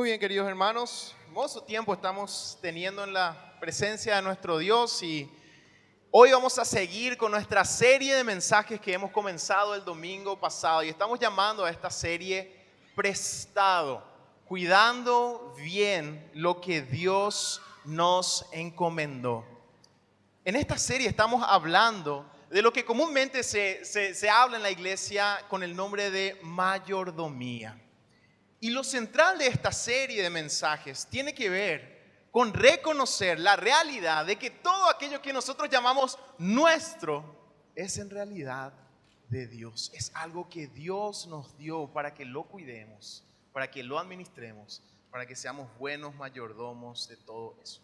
Muy bien, queridos hermanos, hermoso tiempo estamos teniendo en la presencia de nuestro Dios y hoy vamos a seguir con nuestra serie de mensajes que hemos comenzado el domingo pasado y estamos llamando a esta serie Prestado, cuidando bien lo que Dios nos encomendó. En esta serie estamos hablando de lo que comúnmente se habla en la iglesia con el nombre de mayordomía. Y lo central de esta serie de mensajes tiene que ver con reconocer la realidad de que todo aquello que nosotros llamamos nuestro es en realidad de Dios. Es algo que Dios nos dio para que lo cuidemos, para que lo administremos, para que seamos buenos mayordomos de todo eso.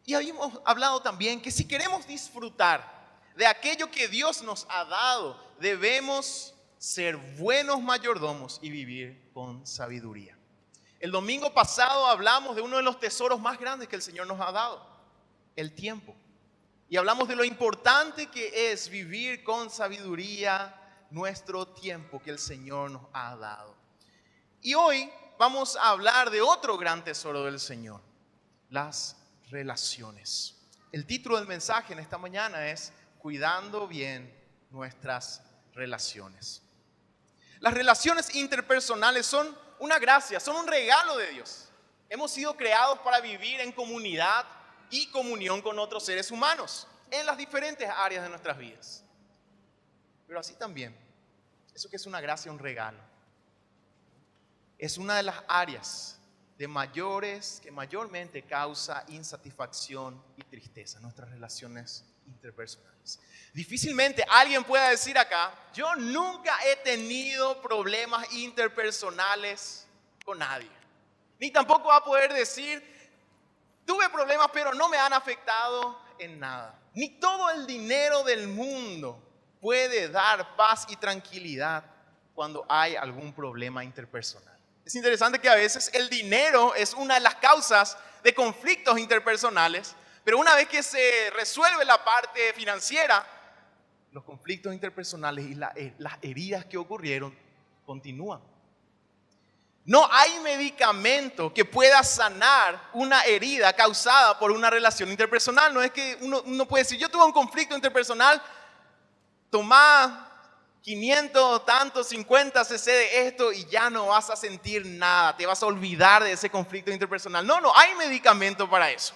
Y habíamos hablado también que si queremos disfrutar de aquello que Dios nos ha dado, debemos ser buenos mayordomos y vivir con sabiduría. El domingo pasado hablamos de uno de los tesoros más grandes que el Señor nos ha dado, el tiempo. Y hablamos de lo importante que es vivir con sabiduría nuestro tiempo que el Señor nos ha dado. Y hoy vamos a hablar de otro gran tesoro del Señor, las relaciones. El título del mensaje en esta mañana es Cuidando bien nuestras relaciones. Las relaciones interpersonales son una gracia, son un regalo de Dios. Hemos sido creados para vivir en comunidad y comunión con otros seres humanos en las diferentes áreas de nuestras vidas. Pero así también, eso que es una gracia, un regalo, es una de las áreas que mayormente causa insatisfacción y tristeza, nuestras relaciones interpersonales. Difícilmente alguien pueda decir acá, yo nunca he tenido problemas interpersonales con nadie. Ni tampoco va a poder decir, tuve problemas pero no me han afectado en nada. Ni todo el dinero del mundo puede dar paz y tranquilidad cuando hay algún problema interpersonal. Es interesante que a veces el dinero es una de las causas de conflictos interpersonales, pero una vez que se resuelve la parte financiera, los conflictos interpersonales y las heridas que ocurrieron continúan. No hay medicamento que pueda sanar una herida causada por una relación interpersonal. No es que uno puede decir, yo tuve un conflicto interpersonal, toma 500, tanto, 50 cc de esto y ya no vas a sentir nada, te vas a olvidar de ese conflicto interpersonal. No hay medicamento para eso.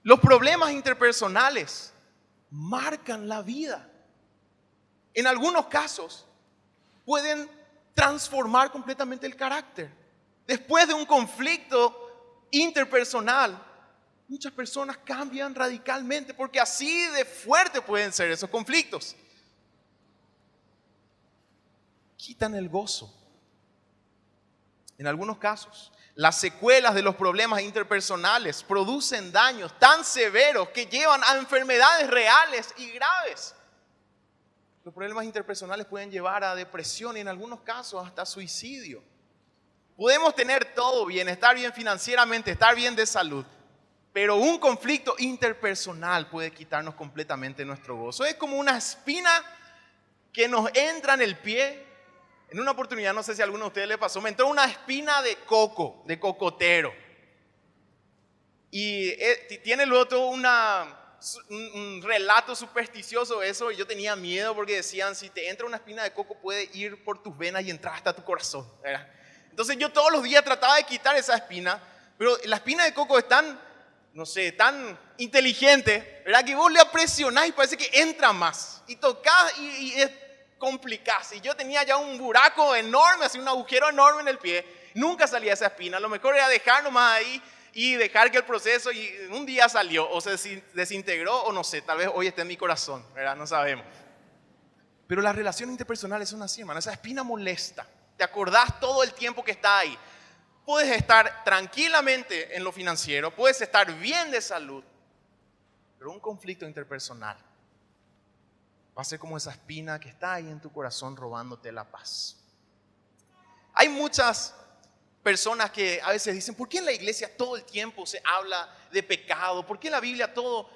Los problemas interpersonales marcan la vida. En algunos casos pueden transformar completamente el carácter. Después de un conflicto interpersonal, muchas personas cambian radicalmente porque así de fuerte pueden ser esos conflictos. Quitan el gozo. En algunos casos, las secuelas de los problemas interpersonales producen daños tan severos que llevan a enfermedades reales y graves. Los problemas interpersonales pueden llevar a depresión y en algunos casos hasta suicidio. Podemos tener todo bien, estar bien financieramente, estar bien de salud, pero un conflicto interpersonal puede quitarnos completamente nuestro gozo. Es como una espina que nos entra en el pie. En una oportunidad, no sé si a alguno de ustedes le pasó, me entró una espina de coco, de cocotero. Y tiene luego todo un relato supersticioso eso, y yo tenía miedo porque decían, si te entra una espina de coco puede ir por tus venas y entrar hasta tu corazón, ¿verdad? Entonces yo todos los días trataba de quitar esa espina, pero la espina de coco es tan, no sé, tan inteligente, ¿verdad? Que vos le presionás y parece que entra más. Y tocás y es complicás. Y yo tenía ya un buraco enorme, así un agujero enorme en el pie. Nunca salía esa espina. Lo mejor era dejar nomás ahí y dejar que el proceso, y un día salió o se desintegró o no sé, tal vez hoy esté en mi corazón, ¿verdad? No sabemos. Pero las relaciones interpersonales son así, hermano. Esa espina molesta. Te acordás todo el tiempo que está ahí. Puedes estar tranquilamente en lo financiero, puedes estar bien de salud, pero un conflicto interpersonal va a ser como esa espina que está ahí en tu corazón robándote la paz. Hay muchas personas que a veces dicen, ¿por qué en la iglesia todo el tiempo se habla de pecado? ¿Por qué la Biblia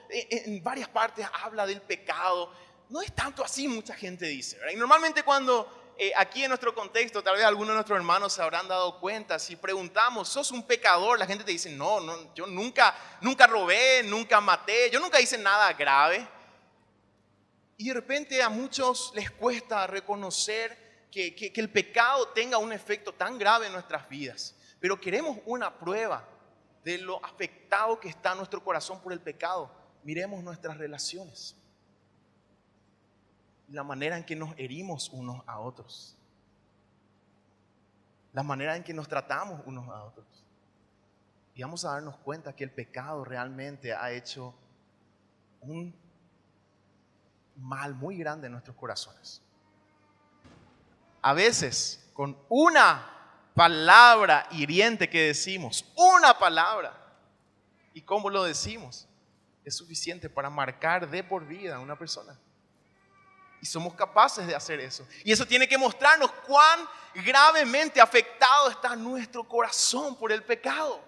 en varias partes habla del pecado? No es tanto así, mucha gente dice, ¿verdad? Y normalmente cuando aquí en nuestro contexto, tal vez algunos de nuestros hermanos se habrán dado cuenta, si preguntamos, ¿sos un pecador? La gente te dice, no, yo nunca robé, nunca maté, yo nunca hice nada grave. Y de repente a muchos les cuesta reconocer que el pecado tenga un efecto tan grave en nuestras vidas. Pero queremos una prueba de lo afectado que está nuestro corazón por el pecado. Miremos nuestras relaciones. La manera en que nos herimos unos a otros. La manera en que nos tratamos unos a otros. Y vamos a darnos cuenta que el pecado realmente ha hecho un mal muy grande en nuestros corazones. A veces, con una palabra hiriente que decimos, una palabra, ¿y cómo lo decimos? Es suficiente para marcar de por vida a una persona. Y somos capaces de hacer eso. Y eso tiene que mostrarnos cuán gravemente afectado está nuestro corazón por el pecado.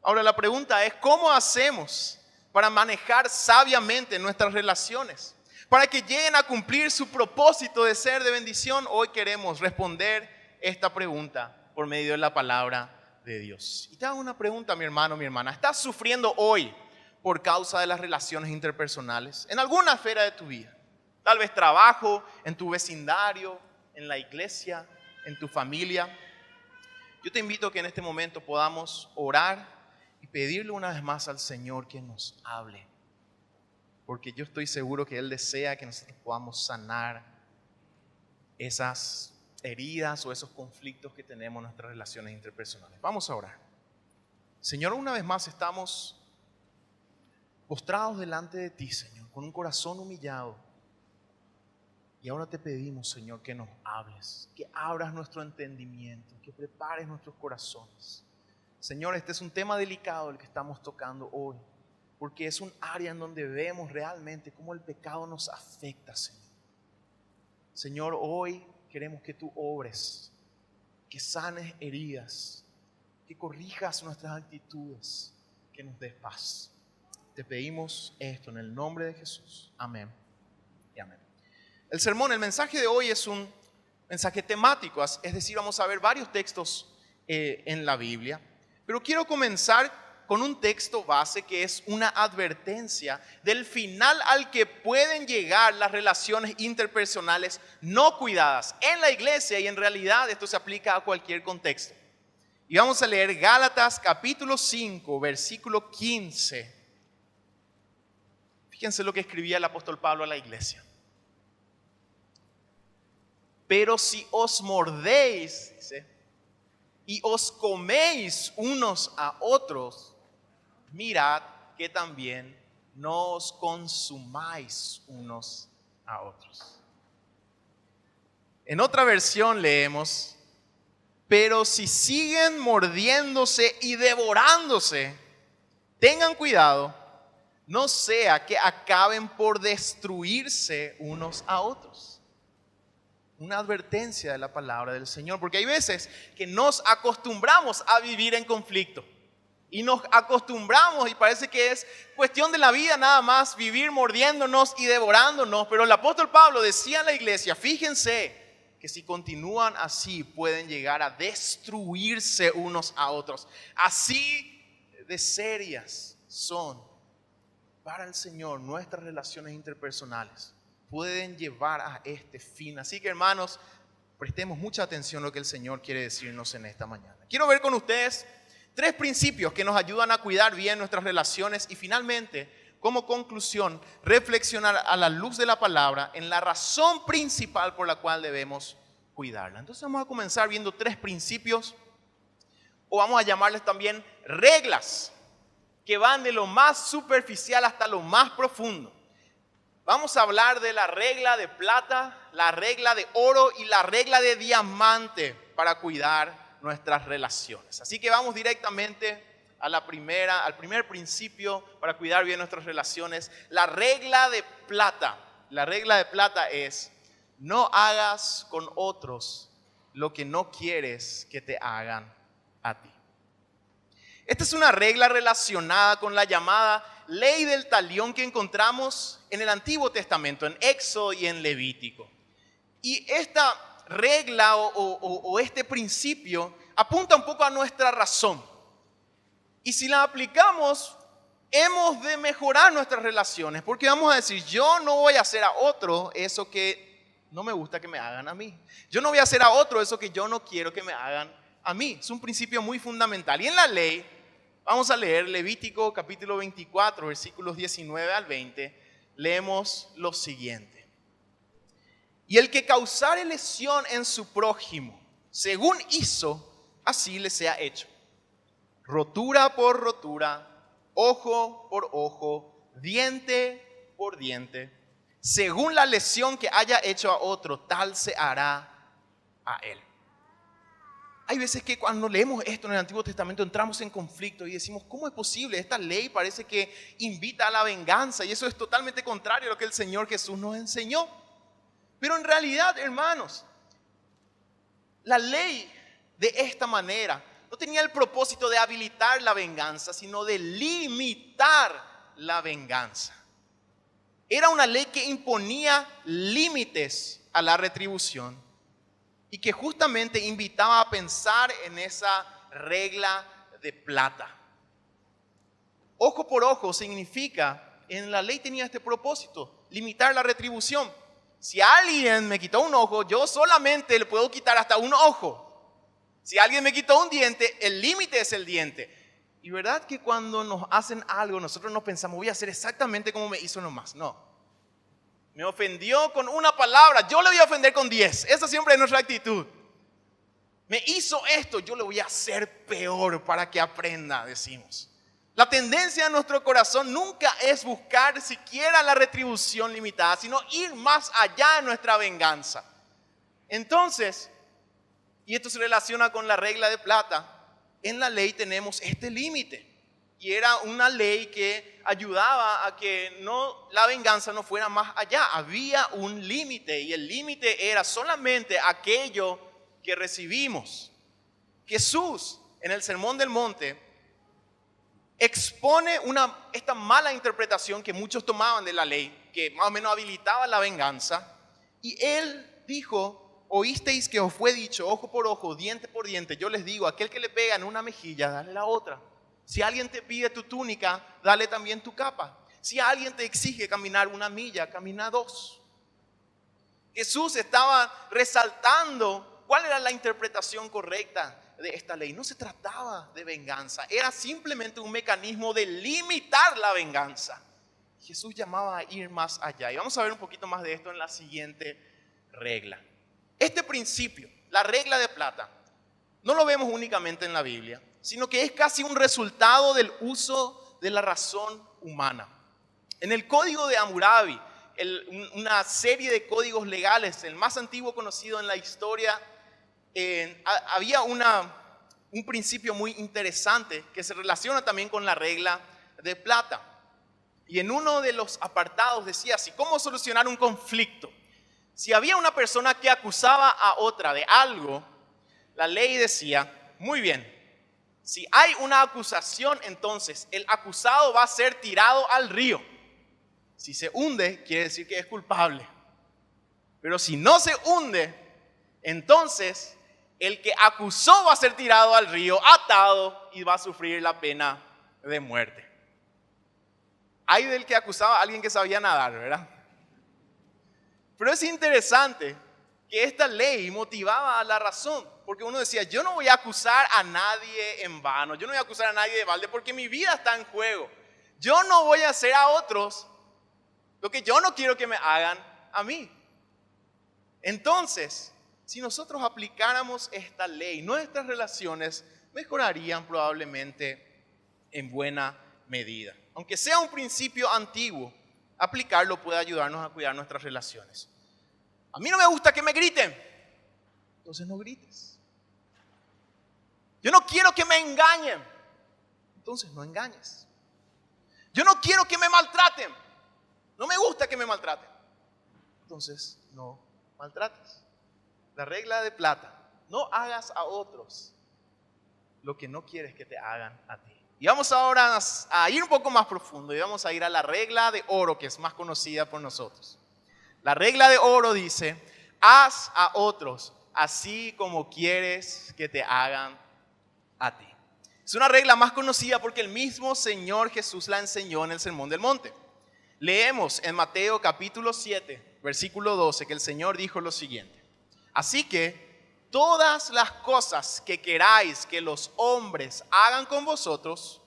Ahora la pregunta es, ¿cómo hacemos para manejar sabiamente nuestras relaciones? Para que lleguen a cumplir su propósito de ser de bendición. Hoy queremos responder esta pregunta por medio de la palabra de Dios. Y te hago una pregunta, mi hermano, mi hermana. ¿Estás sufriendo hoy por causa de las relaciones interpersonales en alguna esfera de tu vida? Tal vez trabajo, en tu vecindario, en la iglesia, en tu familia. Yo te invito a que en este momento podamos orar y pedirle una vez más al Señor que nos hable. Porque yo estoy seguro que Él desea que nosotros podamos sanar esas heridas o esos conflictos que tenemos en nuestras relaciones interpersonales. Vamos a orar. Señor, una vez más estamos postrados delante de ti, Señor, con un corazón humillado. Y ahora te pedimos, Señor, que nos hables, que abras nuestro entendimiento, que prepares nuestros corazones. Señor, este es un tema delicado el que estamos tocando hoy, porque es un área en donde vemos realmente cómo el pecado nos afecta, Señor. Señor, hoy queremos que tú obres, que sanes heridas, que corrijas nuestras actitudes, que nos des paz. Te pedimos esto en el nombre de Jesús. Amén y amén. El sermón, el mensaje de hoy es un mensaje temático, es decir, vamos a ver varios textos en la Biblia, pero quiero comenzar con un texto base que es una advertencia del final al que pueden llegar las relaciones interpersonales no cuidadas en la iglesia, y en realidad esto se aplica a cualquier contexto. Y vamos a leer Gálatas capítulo 5, versículo 15. Fíjense lo que escribía el apóstol Pablo a la iglesia. Pero si os mordéis, dice, y os coméis unos a otros, mirad que también no os consumáis unos a otros. En otra versión leemos, pero si siguen mordiéndose y devorándose, tengan cuidado, no sea que acaben por destruirse unos a otros. Una advertencia de la palabra del Señor, porque hay veces que nos acostumbramos a vivir en conflicto y nos acostumbramos y parece que es cuestión de la vida nada más vivir mordiéndonos y devorándonos, pero el apóstol Pablo decía en la iglesia, fíjense que si continúan así pueden llegar a destruirse unos a otros. Así de serias son para el Señor nuestras relaciones interpersonales. Pueden llevar a este fin. Así que, hermanos, prestemos mucha atención a lo que el Señor quiere decirnos en esta mañana. Quiero ver con ustedes 3 principios que nos ayudan a cuidar bien nuestras relaciones y finalmente, como conclusión, reflexionar a la luz de la palabra en la razón principal por la cual debemos cuidarla. Entonces vamos a comenzar viendo 3 principios, o vamos a llamarles también reglas, que van de lo más superficial hasta lo más profundo. Vamos a hablar de la regla de plata, la regla de oro y la regla de diamante para cuidar nuestras relaciones. Así que vamos directamente al primer principio para cuidar bien nuestras relaciones. La regla de plata. La regla de plata es: no hagas con otros lo que no quieres que te hagan a ti. Esta es una regla relacionada con la llamada ley del talión que encontramos en el Antiguo Testamento, en Éxodo y en Levítico. Y esta regla o este principio apunta un poco a nuestra razón. Y si la aplicamos, hemos de mejorar nuestras relaciones, porque vamos a decir, yo no voy a hacer a otro eso que no me gusta que me hagan a mí. Yo no voy a hacer a otro eso que yo no quiero que me hagan a mí. Es un principio muy fundamental. Y en la ley, vamos a leer Levítico capítulo 24, versículos 19 al 20, leemos lo siguiente. Y el que causare lesión en su prójimo, según hizo, así le sea hecho. Rotura por rotura, ojo por ojo, diente por diente. Según la lesión que haya hecho a otro, tal se hará a él. Hay veces que cuando leemos esto en el Antiguo Testamento entramos en conflicto y decimos, ¿cómo es posible? Esta ley parece que invita a la venganza y eso es totalmente contrario a lo que el Señor Jesús nos enseñó. Pero en realidad, hermanos, la ley de esta manera no tenía el propósito de habilitar la venganza, sino de limitar la venganza. Era una ley que imponía límites a la retribución y que justamente invitaba a pensar en esa regla de plata. Ojo por ojo significa, en la ley tenía este propósito, limitar la retribución. Si alguien me quitó un ojo, yo solamente le puedo quitar hasta un ojo. Si alguien me quitó un diente, el límite es el diente. Y verdad que cuando nos hacen algo, nosotros no pensamos, voy a hacer exactamente como me hizo nomás. No. Me ofendió con una palabra, yo le voy a ofender con 10. Esa siempre es nuestra actitud. Me hizo esto, yo le voy a hacer peor para que aprenda, decimos. La tendencia de nuestro corazón nunca es buscar siquiera la retribución limitada, sino ir más allá de nuestra venganza. Entonces, y esto se relaciona con la regla de plata, en la ley tenemos este límite. Y era una ley que ayudaba a que la venganza no fuera más allá. Había un límite y el límite era solamente aquello que recibimos. Jesús, en el Sermón del Monte, expone esta mala interpretación que muchos tomaban de la ley, que más o menos habilitaba la venganza. Y él dijo, oísteis que os fue dicho, ojo por ojo, diente por diente. Yo les digo, aquel que le pega en una mejilla, dale la otra. Si alguien te pide tu túnica, dale también tu capa. Si alguien te exige caminar 1 milla, camina 2. Jesús estaba resaltando cuál era la interpretación correcta de esta ley. No se trataba de venganza, era simplemente un mecanismo de limitar la venganza. Jesús llamaba a ir más allá. Y vamos a ver un poquito más de esto en la siguiente regla. Este principio, la regla de plata, no lo vemos únicamente en la Biblia, sino que es casi un resultado del uso de la razón humana. En el Código de Hammurabi, una serie de códigos legales, el más antiguo conocido en la historia, había un principio muy interesante que se relaciona también con la regla de plata. Y en uno de los apartados decía así, ¿cómo solucionar un conflicto? Si había una persona que acusaba a otra de algo, la ley decía, muy bien, si hay una acusación, entonces el acusado va a ser tirado al río. Si se hunde, quiere decir que es culpable. Pero si no se hunde, entonces el que acusó va a ser tirado al río, atado y va a sufrir la pena de muerte. Hay del que acusaba a alguien que sabía nadar, ¿verdad? Pero es interesante que esta ley motivaba a la razón, porque uno decía, yo no voy a acusar a nadie en vano, yo no voy a acusar a nadie de balde, porque mi vida está en juego. Yo no voy a hacer a otros lo que yo no quiero que me hagan a mí. Entonces, si nosotros aplicáramos esta ley, nuestras relaciones mejorarían probablemente en buena medida. Aunque sea un principio antiguo, aplicarlo puede ayudarnos a cuidar nuestras relaciones. A mí no me gusta que me griten, entonces no grites. Yo no quiero que me engañen, entonces no engañes. Yo no quiero que me maltraten, no me gusta que me maltraten, entonces no maltrates. La regla de plata, no hagas a otros lo que no quieres que te hagan a ti. Y vamos ahora a ir un poco más profundo y vamos a ir a la regla de oro, que es más conocida por nosotros. La regla de oro dice, haz a otros así como quieres que te hagan a ti. Es una regla más conocida porque el mismo Señor Jesús la enseñó en el Sermón del Monte. Leemos en Mateo capítulo 7, versículo 12, que el Señor dijo lo siguiente: así que todas las cosas que queráis que los hombres hagan con vosotros,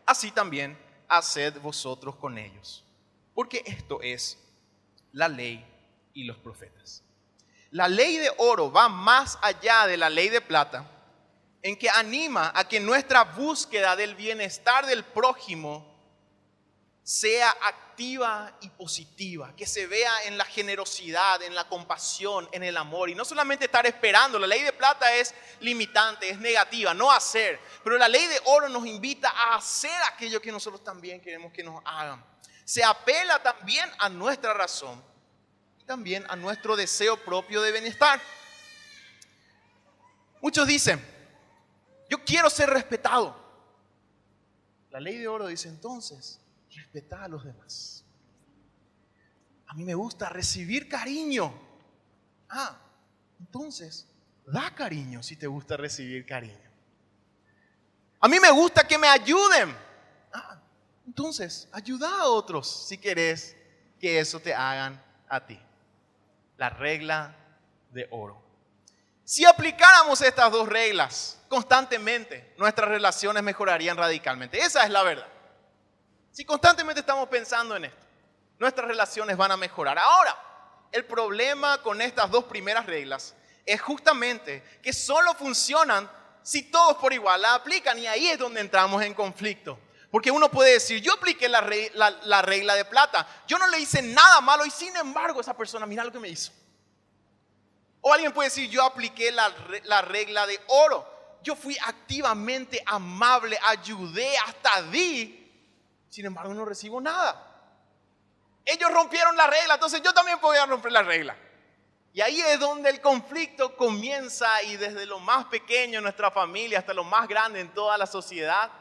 así también haced vosotros con ellos, porque esto es la ley y los profetas. La ley de oro va más allá de la ley de plata, en que anima a que nuestra búsqueda del bienestar del prójimo sea activa y positiva, que se vea en la generosidad, en la compasión, en el amor, y no solamente estar esperando. La ley de plata es limitante, es negativa, no hacer, pero la ley de oro nos invita a hacer aquello que nosotros también queremos que nos hagan. Se apela también a nuestra razón y también a nuestro deseo propio de bienestar. Muchos dicen: yo quiero ser respetado. La ley de oro dice entonces: respetá a los demás. A mí me gusta recibir cariño. Entonces da cariño si te gusta recibir cariño. A mí me gusta que me ayuden. Entonces ayuda a otros si querés que eso te hagan a ti. La regla de oro. Si aplicáramos estas dos reglas constantemente, nuestras relaciones mejorarían radicalmente. Esa es la verdad. Si constantemente estamos pensando en esto, nuestras relaciones van a mejorar. Ahora, el problema con estas dos primeras reglas es justamente que solo funcionan si todos por igual la aplican, y ahí es donde entramos en conflicto. Porque uno puede decir: yo apliqué la regla de plata, yo no le hice nada malo y sin embargo esa persona, mira lo que me hizo. O alguien puede decir: yo apliqué la regla de oro, yo fui activamente amable, ayudé, hasta di, sin embargo no recibo nada. Ellos rompieron la regla, entonces yo también podía romper la regla. Y ahí es donde el conflicto comienza, y desde lo más pequeño en nuestra familia hasta lo más grande en toda la sociedad,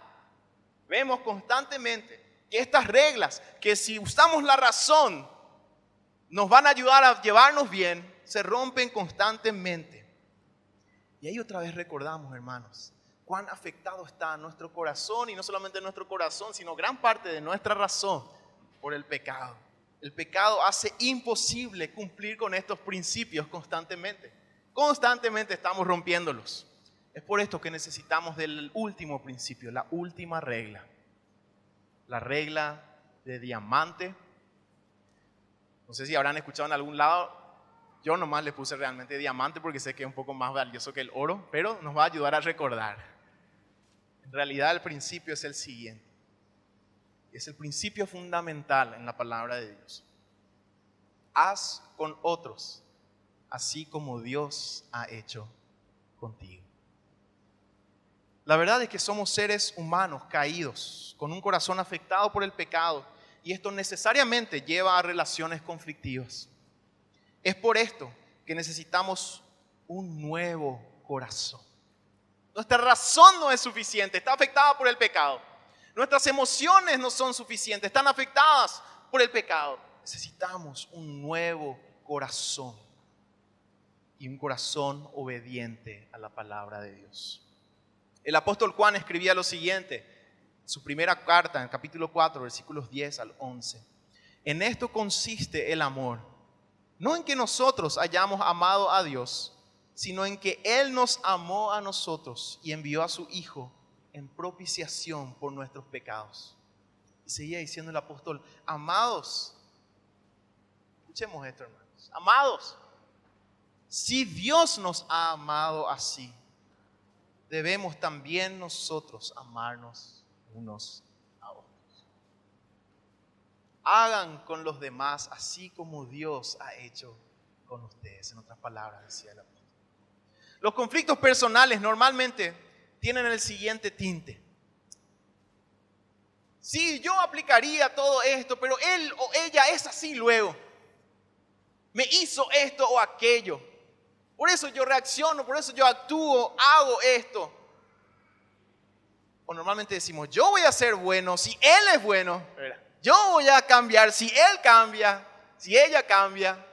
vemos constantemente que estas reglas, que si usamos la razón nos van a ayudar a llevarnos bien, se rompen constantemente. Y ahí otra vez recordamos, hermanos, cuán afectado está nuestro corazón, y no solamente nuestro corazón, sino gran parte de nuestra razón, por el pecado. El pecado hace imposible cumplir con estos principios constantemente. Constantemente estamos rompiéndolos. Es por esto que necesitamos del último principio, la última regla. La regla de diamante. No sé si habrán escuchado en algún lado. Yo nomás le puse realmente diamante porque sé que es un poco más valioso que el oro, pero nos va a ayudar a recordar. En realidad el principio es el siguiente. Es el principio fundamental en la palabra de Dios. Haz con otros así como Dios ha hecho contigo. La verdad es que somos seres humanos caídos, con un corazón afectado por el pecado, y esto necesariamente lleva a relaciones conflictivas. Es por esto que necesitamos un nuevo corazón. Nuestra razón no es suficiente, está afectada por el pecado. Nuestras emociones no son suficientes, están afectadas por el pecado. Necesitamos un nuevo corazón, y un corazón obediente a la palabra de Dios. El apóstol Juan escribía lo siguiente, su primera carta, en el capítulo 4, versículos 10 al 11. En esto consiste el amor, no en que nosotros hayamos amado a Dios, sino en que Él nos amó a nosotros y envió a su Hijo en propiciación por nuestros pecados. Y seguía diciendo el apóstol: amados, escuchemos esto, hermanos, amados, si Dios nos ha amado así, debemos también nosotros amarnos unos a otros. Hagan con los demás así como Dios ha hecho con ustedes. En otras palabras, decía el apóstol. Los conflictos personales normalmente tienen el siguiente tinte. Sí, yo aplicaría todo esto, pero él o ella es así luego. Me hizo esto o aquello. Por eso yo reacciono, por eso yo actúo, hago esto. O normalmente decimos: yo voy a ser bueno si él es bueno. Yo voy a cambiar si él cambia, si ella cambia.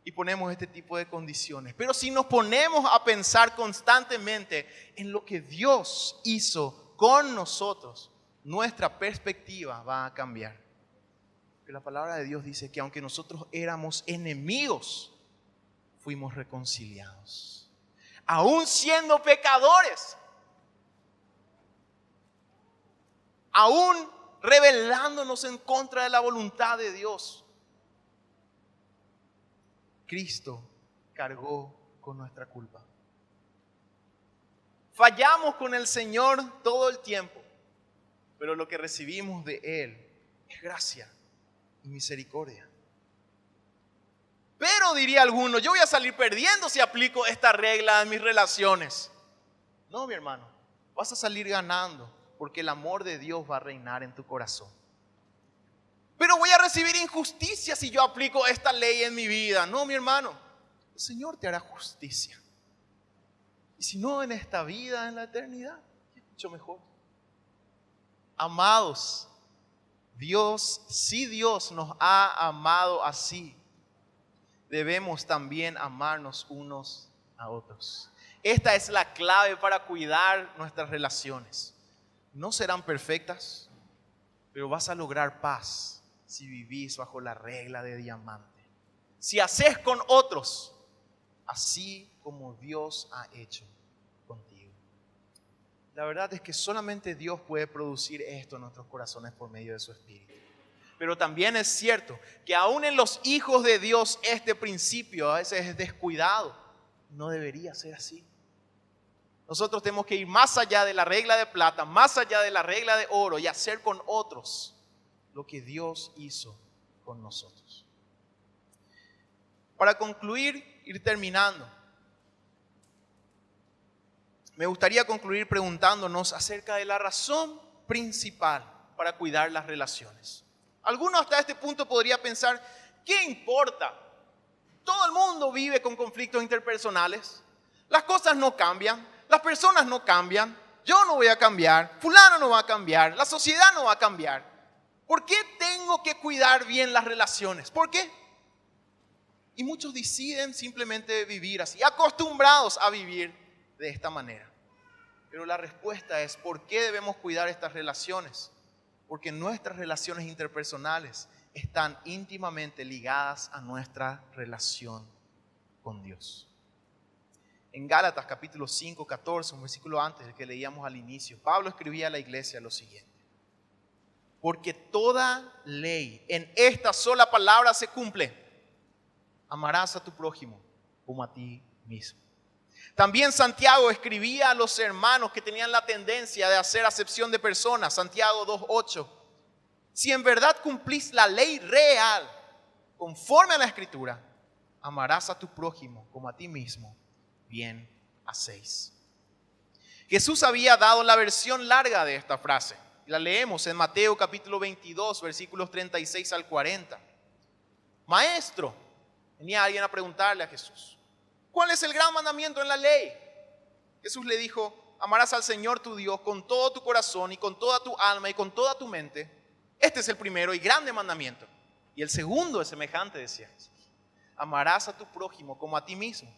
y ponemos este tipo de condiciones. Pero si nos ponemos a pensar constantemente en lo que Dios hizo con nosotros, nuestra perspectiva va a cambiar. Porque la palabra de Dios dice que aunque nosotros éramos enemigos, fuimos reconciliados. Aún siendo pecadores, aún rebelándonos en contra de la voluntad de Dios, Cristo cargó con nuestra culpa. Fallamos con el Señor todo el tiempo, pero lo que recibimos de Él es gracia y misericordia. Pero diría alguno, yo voy a salir perdiendo si aplico esta regla en mis relaciones. No, mi hermano, vas a salir ganando porque el amor de Dios va a reinar en tu corazón. Pero voy a recibir injusticia si yo aplico esta ley en mi vida. No, mi hermano, el Señor te hará justicia. Y si no en esta vida, en la eternidad, es mucho mejor. Amados, si Dios nos ha amado así, debemos también amarnos unos a otros. Esta es la clave para cuidar nuestras relaciones. No serán perfectas, pero vas a lograr paz si vivís bajo la regla de diamante. Si haces con otros, así como Dios ha hecho contigo. La verdad es que solamente Dios puede producir esto en nuestros corazones por medio de su Espíritu. Pero también es cierto que aún en los hijos de Dios este principio a veces es descuidado. No debería ser así. Nosotros tenemos que ir más allá de la regla de plata, más allá de la regla de oro y hacer con otros lo que Dios hizo con nosotros. Para concluir, ir terminando, me gustaría concluir preguntándonos acerca de la razón principal para cuidar las relaciones. Alguno hasta este punto podría pensar, ¿qué importa? Todo el mundo vive con conflictos interpersonales. Las cosas no cambian, las personas no cambian, yo no voy a cambiar, fulano no va a cambiar, la sociedad no va a cambiar. ¿Por qué tengo que cuidar bien las relaciones? ¿Por qué? Y muchos deciden simplemente vivir así, acostumbrados a vivir de esta manera. Pero la respuesta es, ¿por qué debemos cuidar estas relaciones? Porque nuestras relaciones interpersonales están íntimamente ligadas a nuestra relación con Dios. En Gálatas capítulo 5, 14, un versículo antes del que leíamos al inicio, Pablo escribía a la iglesia lo siguiente: porque toda ley en esta sola palabra se cumple: amarás a tu prójimo como a ti mismo. También Santiago escribía a los hermanos que tenían la tendencia de hacer acepción de personas. Santiago 2:8. Si en verdad cumplís la ley real, conforme a la Escritura, amarás a tu prójimo como a ti mismo, bien hacéis. Jesús había dado la versión larga de esta frase. La leemos en Mateo capítulo 22, versículos 36 al 40. Maestro, venía alguien a preguntarle a Jesús, ¿cuál es el gran mandamiento en la ley? Jesús le dijo, amarás al Señor tu Dios con todo tu corazón y con toda tu alma y con toda tu mente. Este es el primero y grande mandamiento. Y el segundo es semejante, decía Jesús: amarás a tu prójimo como a ti mismo.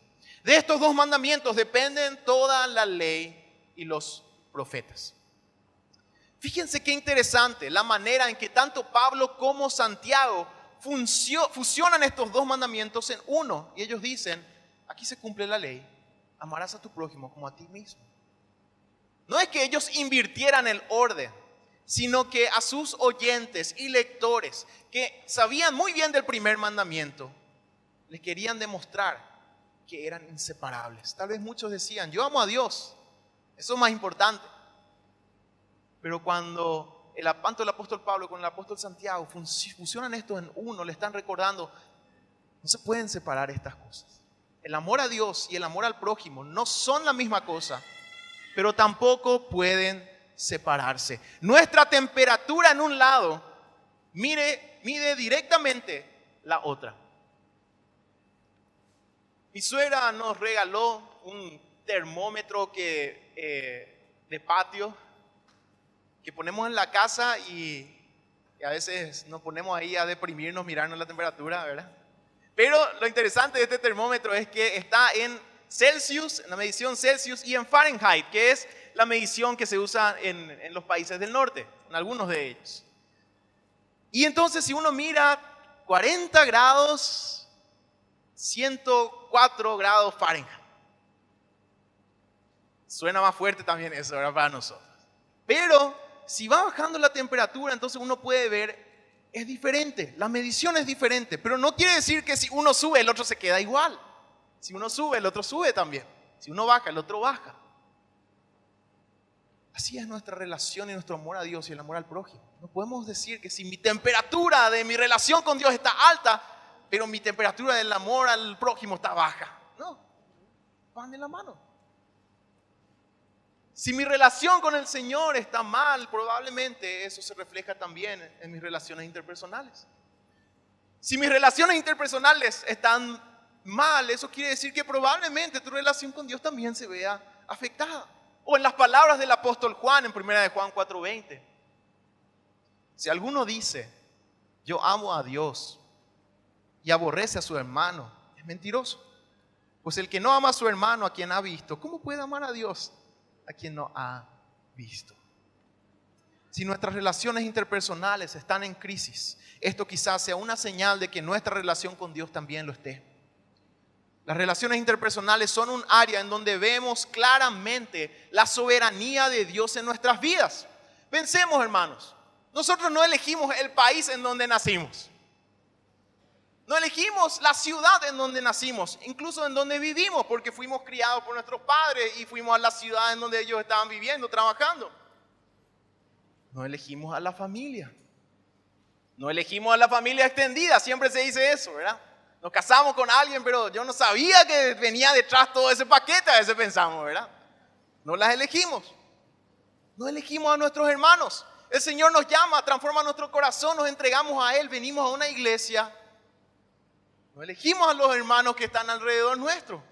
De estos dos mandamientos dependen toda la ley y los profetas. Fíjense qué interesante la manera en que tanto Pablo como Santiago fusionan estos dos mandamientos en uno. Y ellos dicen, aquí se cumple la ley, amarás a tu prójimo como a ti mismo. No es que ellos invirtieran el orden, sino que a sus oyentes y lectores que sabían muy bien del primer mandamiento, les querían demostrar que eran inseparables. Tal vez muchos decían, yo amo a Dios, eso es más importante. Pero cuando tanto el apóstol Pablo con el apóstol Santiago fusionan esto en uno, le están recordando, no se pueden separar estas cosas. El amor a Dios y el amor al prójimo no son la misma cosa, pero tampoco pueden separarse. Nuestra temperatura en un lado mide directamente la otra. Mi suegra nos regaló un termómetro de patio que ponemos en la casa y a veces nos ponemos ahí a deprimirnos, mirarnos la temperatura, ¿verdad? Pero lo interesante de este termómetro es que está en Celsius, en la medición Celsius, y en Fahrenheit, que es la medición que se usa en los países del norte, en algunos de ellos. Y entonces si uno mira 40 grados, 104 grados Fahrenheit. Suena más fuerte también eso, ¿verdad? Para nosotros. Pero si va bajando la temperatura, entonces uno puede ver, es diferente, la medición es diferente, pero no quiere decir que si uno sube, el otro se queda igual. Si uno sube, el otro sube también. Si uno baja, el otro baja. Así es nuestra relación y nuestro amor a Dios y el amor al prójimo. No podemos decir que si mi temperatura de mi relación con Dios está alta, pero mi temperatura del amor al prójimo está baja. No, van de la mano. Si mi relación con el Señor está mal, probablemente eso se refleja también en mis relaciones interpersonales. Si mis relaciones interpersonales están mal, eso quiere decir que probablemente tu relación con Dios también se vea afectada. O en las palabras del apóstol Juan en 1 de Juan 4:20. Si alguno dice, yo amo a Dios y aborrece a su hermano, es mentiroso. Pues el que no ama a su hermano a quien ha visto, ¿cómo puede amar a Dios a quien no ha visto? Si nuestras relaciones interpersonales están en crisis, esto quizás sea una señal de que nuestra relación con Dios también lo esté. Las relaciones interpersonales son un área en donde vemos claramente la soberanía de Dios en nuestras vidas. Pensemos, hermanos, nosotros no elegimos el país en donde nacimos. No elegimos la ciudad en donde nacimos, incluso en donde vivimos, porque fuimos criados por nuestros padres y fuimos a la ciudad en donde ellos estaban viviendo, trabajando. No elegimos a la familia. No elegimos a la familia extendida, siempre se dice eso, ¿verdad? Nos casamos con alguien, pero yo no sabía que venía detrás todo ese paquete, a veces pensamos, ¿verdad? No las elegimos. No elegimos a nuestros hermanos. El Señor nos llama, transforma nuestro corazón, nos entregamos a Él, venimos a una iglesia. No elegimos a los hermanos que están alrededor nuestro.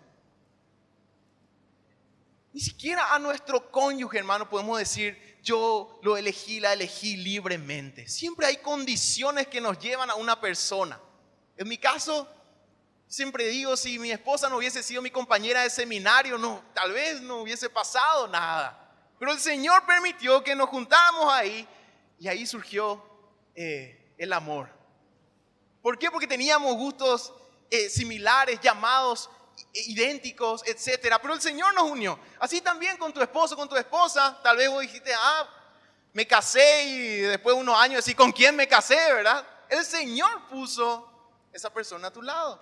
Ni siquiera a nuestro cónyuge, hermano, podemos decir, yo lo elegí, la elegí libremente. Siempre hay condiciones que nos llevan a una persona. En mi caso, siempre digo, si mi esposa no hubiese sido mi compañera de seminario, no, tal vez no hubiese pasado nada. Pero el Señor permitió que nos juntáramos ahí y ahí surgió el amor. ¿Por qué? Porque teníamos gustos similares, llamados idénticos, etcétera. Pero el Señor nos unió. Así también con tu esposo, con tu esposa. Tal vez vos dijiste, me casé y después de unos años decís, ¿con quién me casé? ¿Verdad? El Señor puso esa persona a tu lado.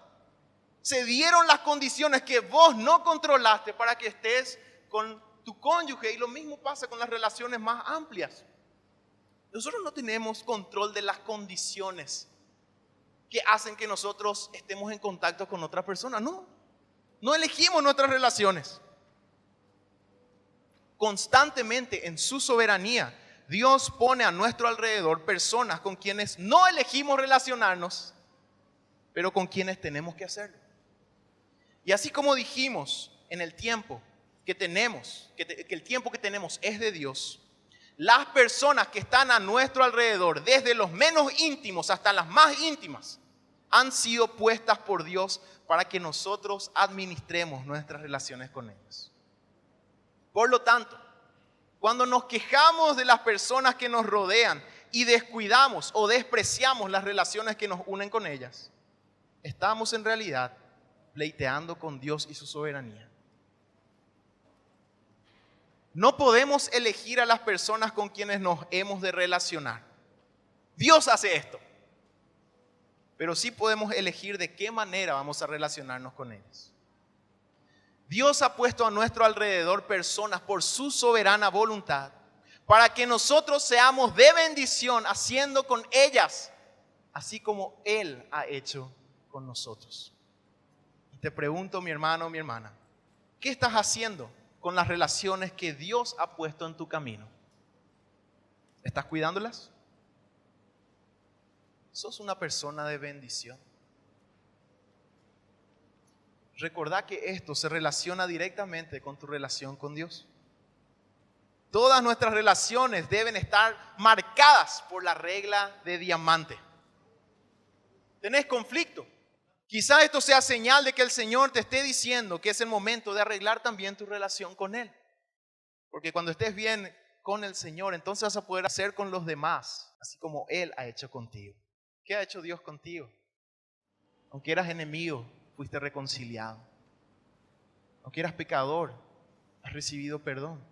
Se dieron las condiciones que vos no controlaste para que estés con tu cónyuge. Y lo mismo pasa con las relaciones más amplias. Nosotros no tenemos control de las condiciones que hacen que nosotros estemos en contacto con otra persona. No elegimos nuestras relaciones. Constantemente en su soberanía, Dios pone a nuestro alrededor personas con quienes no elegimos relacionarnos, pero con quienes tenemos que hacerlo. Y así como dijimos en el tiempo que tenemos, que el tiempo que tenemos es de Dios, las personas que están a nuestro alrededor, desde los menos íntimos hasta las más íntimas, han sido puestas por Dios para que nosotros administremos nuestras relaciones con ellos. Por lo tanto, cuando nos quejamos de las personas que nos rodean y descuidamos o despreciamos las relaciones que nos unen con ellas, estamos en realidad pleiteando con Dios y su soberanía. No podemos elegir a las personas con quienes nos hemos de relacionar. Dios hace esto. Pero sí podemos elegir de qué manera vamos a relacionarnos con ellos. Dios ha puesto a nuestro alrededor personas por su soberana voluntad para que nosotros seamos de bendición haciendo con ellas, así como Él ha hecho con nosotros. Y te pregunto, mi hermano, mi hermana, ¿qué estás haciendo con las relaciones que Dios ha puesto en tu camino? ¿Estás cuidándolas? ¿Sos una persona de bendición? Recordá que esto se relaciona directamente con tu relación con Dios. Todas nuestras relaciones deben estar marcadas por la regla de diamante. ¿Tenés conflicto? Quizá esto sea señal de que el Señor te esté diciendo que es el momento de arreglar también tu relación con Él. Porque cuando estés bien con el Señor, entonces vas a poder hacer con los demás, así como Él ha hecho contigo. ¿Qué ha hecho Dios contigo? Aunque eras enemigo, fuiste reconciliado. Aunque eras pecador, has recibido perdón.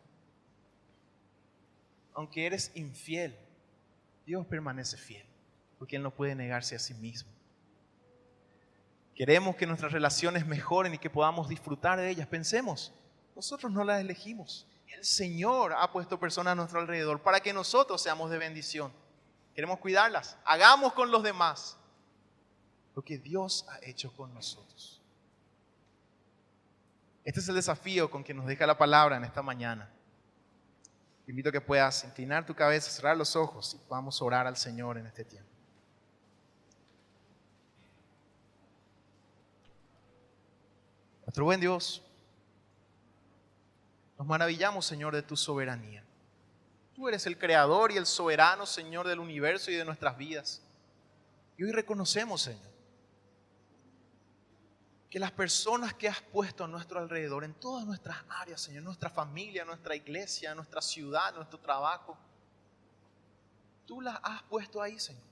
Aunque eres infiel, Dios permanece fiel, porque Él no puede negarse a sí mismo. Queremos que nuestras relaciones mejoren y que podamos disfrutar de ellas. Pensemos, nosotros no las elegimos. El Señor ha puesto personas a nuestro alrededor para que nosotros seamos de bendición. Queremos cuidarlas. Hagamos con los demás lo que Dios ha hecho con nosotros. Este es el desafío con que nos deja la palabra en esta mañana. Te invito a que puedas inclinar tu cabeza, cerrar los ojos y podamos orar al Señor en este tiempo. Nuestro buen Dios, nos maravillamos, Señor, de tu soberanía. Tú eres el creador y el soberano, Señor, del universo y de nuestras vidas. Y hoy reconocemos, Señor, que las personas que has puesto a nuestro alrededor, en todas nuestras áreas, Señor, nuestra familia, nuestra iglesia, nuestra ciudad, nuestro trabajo, tú las has puesto ahí, Señor.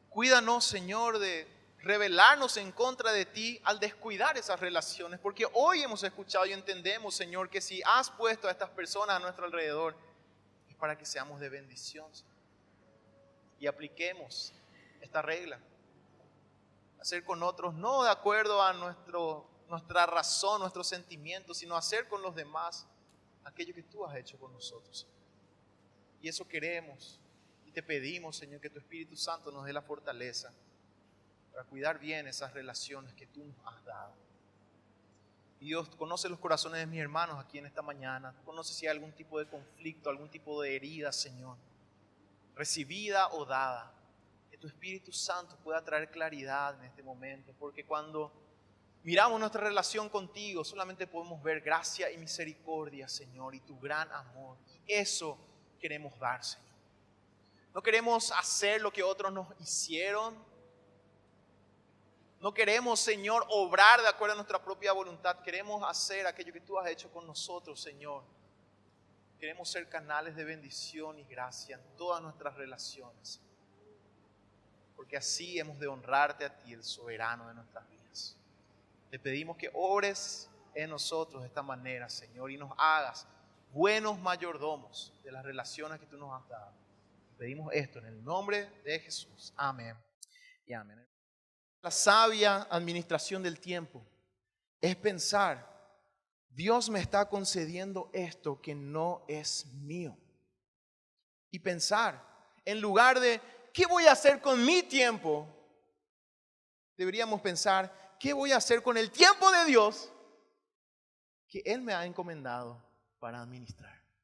Cuídanos, Señor, de rebelarnos en contra de ti al descuidar esas relaciones, porque hoy hemos escuchado y entendemos, Señor, que si has puesto a estas personas a nuestro alrededor, es para que seamos de bendición, Señor. Y apliquemos esta regla. Hacer con otros no de acuerdo a nuestra razón, nuestros sentimientos, sino hacer con los demás aquello que tú has hecho con nosotros, Señor. Y eso queremos y te pedimos, Señor, que tu Espíritu Santo nos dé la fortaleza para cuidar bien esas relaciones que tú nos has dado. Y Dios conoce los corazones de mis hermanos aquí en esta mañana. Conoce si hay algún tipo de conflicto, algún tipo de herida, Señor, recibida o dada. Que tu Espíritu Santo pueda traer claridad en este momento, porque cuando miramos nuestra relación contigo, solamente podemos ver gracia y misericordia, Señor, y tu gran amor. Y eso queremos dar, Señor. No queremos hacer lo que otros nos hicieron. No queremos, Señor, obrar de acuerdo a nuestra propia voluntad. Queremos hacer aquello que tú has hecho con nosotros, Señor. Queremos ser canales de bendición y gracia en todas nuestras relaciones. Porque así hemos de honrarte a ti, el soberano de nuestras vidas. Te pedimos que obres en nosotros de esta manera, Señor, y nos hagas buenos mayordomos de las relaciones que tú nos has dado. Pedimos esto en el nombre de Jesús. Amén y amén. La sabia administración del tiempo es pensar, Dios me está concediendo esto que no es mío. Y pensar, en lugar de, ¿qué voy a hacer con mi tiempo? Deberíamos pensar, ¿qué voy a hacer con el tiempo de Dios que Él me ha encomendado para administrar?